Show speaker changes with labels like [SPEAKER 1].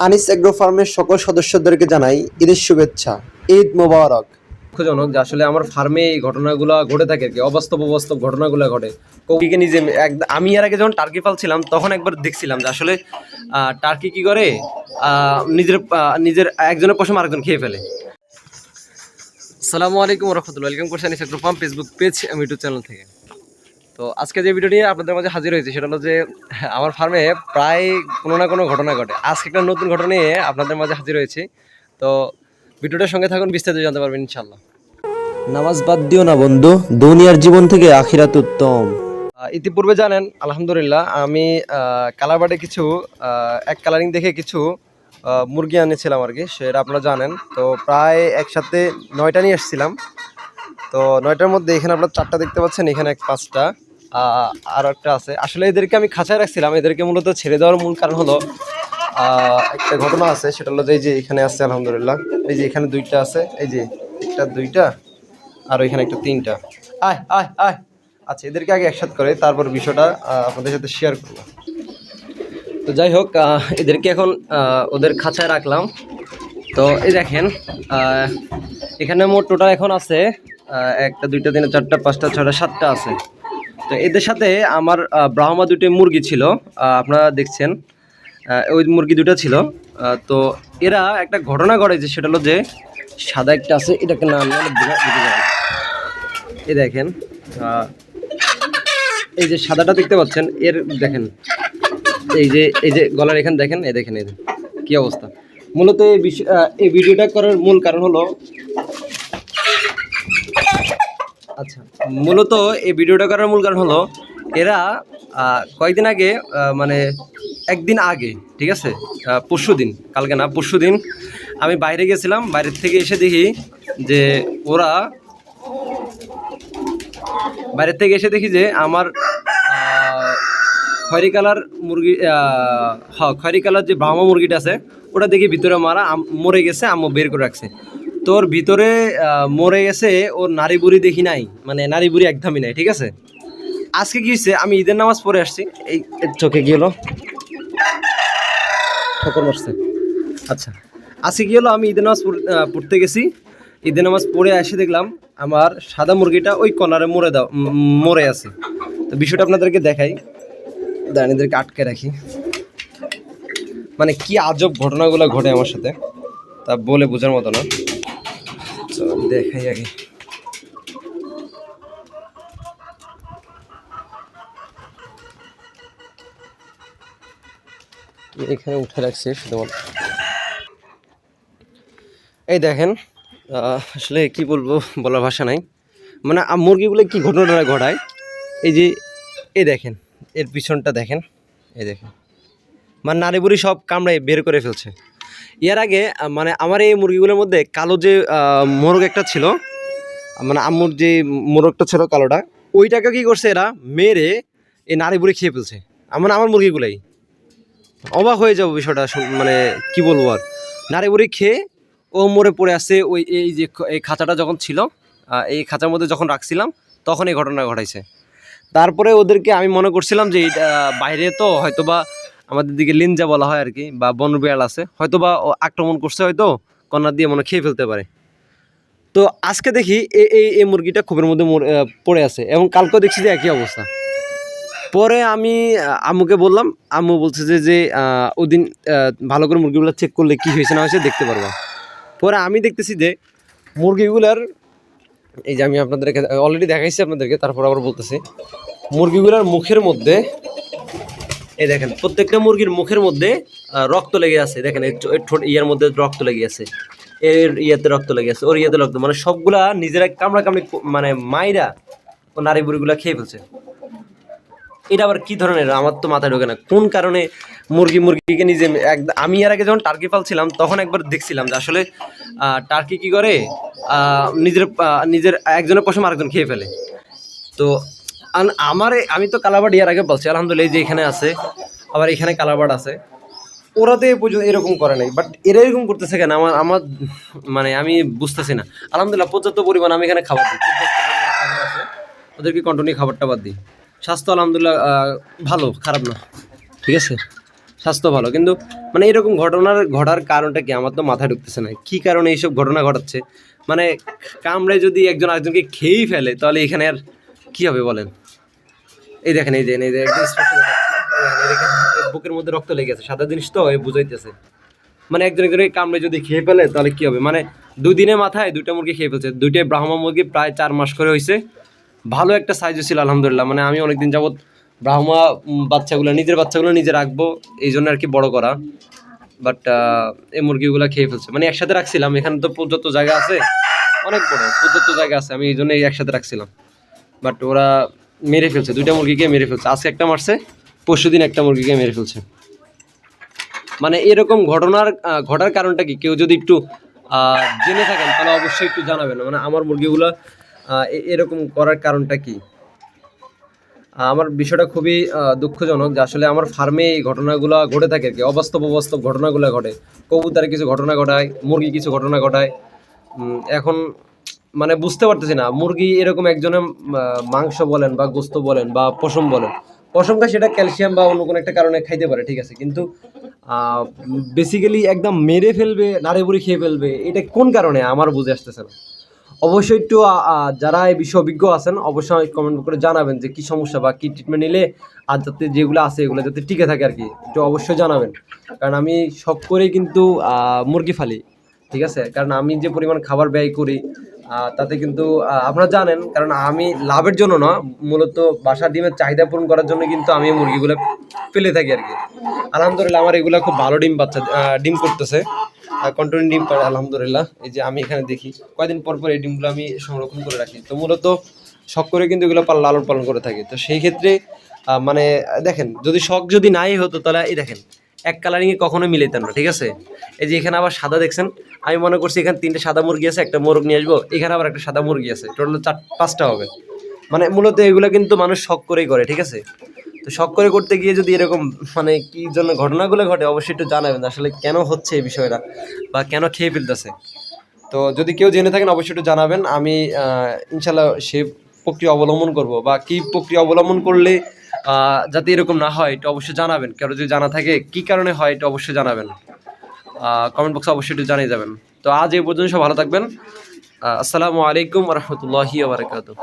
[SPEAKER 1] Anis agro ফার্মের সকল সদস্যদেরকে জানাই ঈদের শুভেচ্ছা। ঈদ মোবারক।
[SPEAKER 2] দুঃখজনক যে আসলে আমার ফার্মে এই ঘটনাগুলো ঘটে থাকে আর কি, অবাস্তব অবাস্তব ঘটনাগুলো ঘটে। কৌকিকে নিজে আমি এর আগে যখন টার্কি পালছিলাম তখন একবার দেখছিলাম যে আসলে টার্কি কি করে, নিজের একজনের পশম আরেকজন খেয়ে ফেলে। আসসালামু আলাইকুম রহমতুল্লাহ, ওয়েলকাম করছি Anis agro farm Facebook page এবং ইউটিউব চ্যানেল থেকে। তো আজকে যে ভিডিও নিয়ে আপনাদের মাঝে হাজির হয়েছে সেটা হলো যে আমার ফার্মে প্রায় কোনো না কোনো ঘটনা ঘটে। আজকে একটা নতুন ঘটনা নিয়ে আপনাদের মাঝে হাজির হয়েছি। তো ভিডিওটার সঙ্গে থাকুন, বিস্তারিত জানতে পারবেন ইনশাল্লাহ।
[SPEAKER 1] নামাজ বাদ দিও না বন্ধু, দুনিয়ার জীবন থেকে আখিরাত উত্তম।
[SPEAKER 2] ইতিপূর্বে জানেন আলহামদুলিল্লাহ আমি কালারবাটে কিছু এক কালারিং দেখে কিছু মুরগি আনিয়েছিলাম আর কি, সেটা আপনারা জানেন। তো প্রায় একসাথে 9টা নিয়ে এসেছিলাম। তো 9টার মধ্যে এখানে আপনার 4টা দেখতে পাচ্ছেন, এখানে 5টা আর একটা আছে। আসলে এদেরকে আমি খাঁচায় রাখছিলাম, এদেরকে মূলত ছেড়ে দেওয়ার মূল কারণ হলো একটা ঘটনা আছে, সেটা হলো যে এই যে এখানে আছে আলহামদুলিল্লাহ, এই যে এখানে 2টা আছে, এই যে একটা 2টা আর ওইখানে একটা 3টা। আয় আয় আয়। আচ্ছা, এদেরকে আগে একসাথে করে তারপর বিষয়টা আপনাদের সাথে শেয়ার করবো। তো যাই হোক, এদেরকে এখন ওদের খাঁচায় রাখলাম। তো এই দেখেন, এখানে মোট টোটাল এখন আছে 1টা 2টা 3টা 4টা 5টা 6টা 7টা আছে। তো এদের সাথে আমার ব্রাহ্মা 2টি মুরগি ছিল, আপনারা দেখছেন। ওই মুরগি 2টা ছিল। তো এরা একটা ঘটনা ঘটেছে, সেটা হলো যে সাদা একটা আছে, এটাকে না আনলে বুঝে যাবে। এই দেখেন, এই যে সাদাটা দেখতে পাচ্ছেন, এর দেখেন এই যে গলার এখানে দেখেন, এই দেখেন কি অবস্থা। মূলত এই ভিডিওটা করার মূল কারণ হলো, আচ্ছা, মূলত এই ভিডিওটা করার মূল কারণ হলো এরা কয়েকদিন আগে, মানে একদিন আগে, ঠিক আছে, পরশুদিন, কালকে না পরশুদিন আমি বাইরে গেছিলাম। বাইরের থেকে এসে দেখি যে ওরা, বাইরের থেকে এসে দেখি যে আমার খয়রি কালার মুরগি, খয়রি কালার যে ব্রাহ্মা মুরগিটা আছে ওটা দেখি ভিতরে মারা মরে গেছে, আম্মু বের করে রাখছে। তোর ভিতরে মরে গেছে, ওর নারী বুড়ি দেখি নাই, মানে নারী বুড়ি একদমই নাই, ঠিক আছে। আজকে কি হয়েছে, আমি ঈদের নামাজ পড়ে আসছি, এই চোখে কি হলো, ঠোকর মারছে। আচ্ছা, আজকে কি হলো, আমি ঈদের নামাজ পড়তে গেছি, ঈদের নামাজ পড়ে এসে দেখলাম আমার সাদা মুরগিটা ওই কর্নারে মরে আছে। তো বিষয়টা আপনাদেরকে দেখাই, দাঁড়িয়ে এদেরকে আটকে রাখি। মানে কি আজব ঘটনাগুলো ঘটে আমার সাথে, তা বলে বোঝার মতো না। চলো দেখাই আগে। এখানে উঠে রাখছি শুধুমাত্র। এই দেখেন, আসলে কি বলবো, বলার ভাষা নাই। মানে মুরগিগুলো কি ঘটনাটা ঘটায়, এই যে এই দেখেন, এর পিছনটা দেখেন, এই দেখেন, মানে নারী বুড়ি সব কামড়ে বের করে ফেলছে। এর আগে মানে আমার এই মুরগিগুলোর মধ্যে কালো যে মোরগ একটা ছিল, মানে আম্মুর যে মোরগটা ছিল কালোটা, ওইটাকে কি করছে এরা মেরে এই নারী বুড়ি খেয়ে ফেলছে। মানে আমার মুরগিগুলাই অবাক হয়ে যাবো বিষয়টা, মানে কি বলবো আর, নারী বুড়ি খেয়ে ও মরে পড়ে আছে। ওই এই যে এই খাঁচাটা যখন ছিল, এই খাঁচার মধ্যে যখন রাখছিলাম তখন এই ঘটনা ঘটাইছে। তারপরে ওদেরকে আমি মনে করছিলাম যে এটা বাইরে, তো হয়তোবা আমাদের দিকে লিঞ্জা বলা হয় আর কি, বা বনবিড়াল আছে, হয়তোবা ও আক্রমণ করছে, হয়তো কর্নার দিয়ে মনে খেয়ে ফেলতে পারে। তো আজকে দেখি এই মুরগিটা খোপের মধ্যে পড়ে আছে, এবং কালকেও দেখছি যে একই অবস্থা। পরে আমি আম্মুকে বললাম, আম্মু বলছে যে ওদিন ভালো করে মুরগিগুলো চেক করলে কি হয়েছে না হয়েছে দেখতে পারবা। পরে আমি দেখতেছি যে মুরগিগুলার, এই যে আমি আপনাদেরকে অলরেডি দেখাইছি আপনাদেরকে, তারপর আবার বলতেছি, মুরগিগুলার মুখের মধ্যে, এই দেখেন প্রত্যেকটা মুরগির মুখের মধ্যে রক্ত লেগে আছে। দেখেন ইয়ার মধ্যে রক্ত লেগে আছে, এর ইয়াতে রক্ত লেগে আছে, ওর ইয়াতে রক্ত, মানে সবগুলা নিজেরা কামড়া কামড়ি, মানে মাইরা ও নারী বুড়িগুলা খেয়ে ফেলছে। এটা আবার কি ধরনের, আমার তো মাথায় ঢোকে না কোন কারণে মুরগিকে নিজে আমি এর আগে যখন টার্কি পালছিলাম তখন একবার দেখছিলাম যে আসলে টার্কি কি করে, নিজের একজনের পশম আরেকজন খেয়ে ফেলে। তো আমি তো কালাবার্ড এর আগে বলছি আলহামদুলিল্লাহ, এই যে এখানে আছে, আবার এখানে কালাবার্ড আছে, ওরা তো পর্যন্ত এরকম করে নাই, বাট এরা এরকম করতেছে কেন, আমার মানে আমি বুঝতেছি না। আলহামদুলিল্লাহ পর্যাপ্ত পরিমাণ আমি এখানে খাবার দিই, খাবার আছে, ওদেরকে কন্টিনিউ খাবার টাবার দিই। স্বাস্থ্য আলহামদুলিল্লাহ ভালো, খারাপ না, ঠিক আছে। স্বাস্থ্য ভালো, কিন্তু মানে এরকম ঘটার কারণটা কি আমার তো মাথায় ঢুকতেছে না, কি কারণে এইসব ঘটনা ঘটাচ্ছে। মানে কামড়ে যদি একজন আরেকজনকে খেয়েই ফেলে তাহলে এখানে আর কি হবে বলেন। এই দেখেন, এই যে একদম স্পষ্ট দেখাচ্ছে, এই দেখেন, এর বুকের মধ্যে রক্ত লেগে আছে, সাদা জিনিস তো বুঝাইতেছে। মানে একজন একজনকে কামড়ে যদি খেয়ে ফেলে তাহলে কি হবে। মানে 2 দিনের মাথায় 2টা মুরগি খেয়ে ফেলছে, 2টাই ব্রাহ্মা মুরগি, প্রায় 4 মাস করে হয়েছে। ভালো একটা সাইজও ছিল আলহামদুলিল্লাহ। মানে আমি অনেকদিন যাবত ব্রাহ্মা নিজের বাচ্চাগুলো নিজে রাখবো এই জন্য আর কি বড় করা। বাট এই মুরগিগুলো খেয়ে ফেলছে। মানে একসাথে রাখছিলাম, এখানে তো পর্যাপ্ত জায়গা আছে, অনেক বড় পর্যাপ্ত জায়গা আছে, আমি এই জন্য একসাথে রাখছিলাম। বাট ওরা মেরে ফেলছে, 2টা মুরগিকে মেরে ফেলছে। আজকে একটা মারছে, পরশুদিন একটা মুরগিকে মেরে ফেলছে। মানে এরকম ঘটার কারণটা কি, কেউ যদি একটু জেনে থাকেন তাহলে অবশ্যই একটু জানাবেন। মানে আমার মুরগিগুলো এরকম করার কারণটা কি। আমার বিষয়টা খুবই দুঃখজনক যে আসলে আমার ফার্মে এই ঘটনাগুলো ঘটে থাকে আর কি, অবাস্তব ঘটনাগুলো ঘটে। কবুতরে কিছু ঘটনা ঘটায়, মুরগি কিছু ঘটনা ঘটায়। এখন মানে বুঝতে পারতেছি না, মুরগি এরকম একজনের মাংস বলেন বা গোস্ত বলেন বা পশম বলেন, পশম খায় সেটা ক্যালসিয়াম বা অন্য কোনো একটা কারণে খাইতে পারে, ঠিক আছে, কিন্তু বেসিক্যালি একদম মেরে ফেলবে, নাড়ে বুড়ি খেয়ে ফেলবে, এটা কোন কারণে আমার বুঝে আসতেছে না। অবশ্যই একটু যারা এই বিষয়ে অভিজ্ঞ আছেন অবশ্যই কমেন্ট করে জানাবেন যে কী সমস্যা বা কী ট্রিটমেন্ট নিলে আর যাতে যেগুলো আছে এগুলো যাতে টিকে থাকে আর কি, একটু অবশ্যই জানাবেন। কারণ আমি শখ করেই কিন্তু মুরগি ফালি, ঠিক আছে, কারণ আমি যে পরিমাণ খাবার ব্যয় করি তাতে কিন্তু আপনারা জানেন, কারণ আমি লাভের জন্য না, মূলত বাসার ডিমের চাহিদা পূরণ করার জন্য কিন্তু আমি মুরগিগুলো ফেলে থাকি আর কি। আলহামদুলিল্লাহ আমার এগুলো খুব ভালো ডিম করতেছে, কন্টিনিউ ডিম পারে আলহামদুলিল্লাহ। এই যে আমি এখানে দেখি কয়দিন পর পর এই ডিমগুলো আমি সংরক্ষণ করে রাখি, তো মূলত শখ করে কিন্তু এগুলো লালন পালন করে থাকি। তো সেই ক্ষেত্রে মানে দেখেন, যদি শখ যদি নাই হতো তাহলে এই দেখেন এক কালারিংয়ে কখনোই মিলাইতাম না, ঠিক আছে। এই যে এখানে আবার সাদা দেখছেন, আমি মনে করছি এখানে 3টে সাদা মুরগি আছে, একটা মোরগ নিয়ে আসবো, এখানে আবার একটা সাদা মুরগি আছে, টোটাল 5টা হবে। মানে মূলত এগুলো কিন্তু মানুষ শখ করেই করে, ঠিক আছে। তো শখ করে করতে গিয়ে যদি এরকম মানে কি জন্য ঘটনাগুলো ঘটে অবশ্যই একটু জানাবেন আসলে কেন হচ্ছে এই বিষয়টা বা কেন খেয়ে ফেলতেছে। তো যদি কেউ জেনে থাকেন অবশ্যই একটু জানাবেন, আমি ইনশাল্লাহ সে প্রক্রিয়া অবলম্বন করব, বা কী প্রক্রিয়া অবলম্বন করলে যাতে এরকম না হয় এটা অবশ্যই জানাবেন। কারো যদি জানা থাকে কী কারণে হয় এটা অবশ্যই জানাবেন, কমেন্ট বক্সে অবশ্যই একটু জানিয়ে যাবেন। তো আজ এই পর্যন্ত সব ভালো থাকবেন। আসসালামু আলাইকুম রহমতুল্লাহি ওয়া বারাকাতুহু।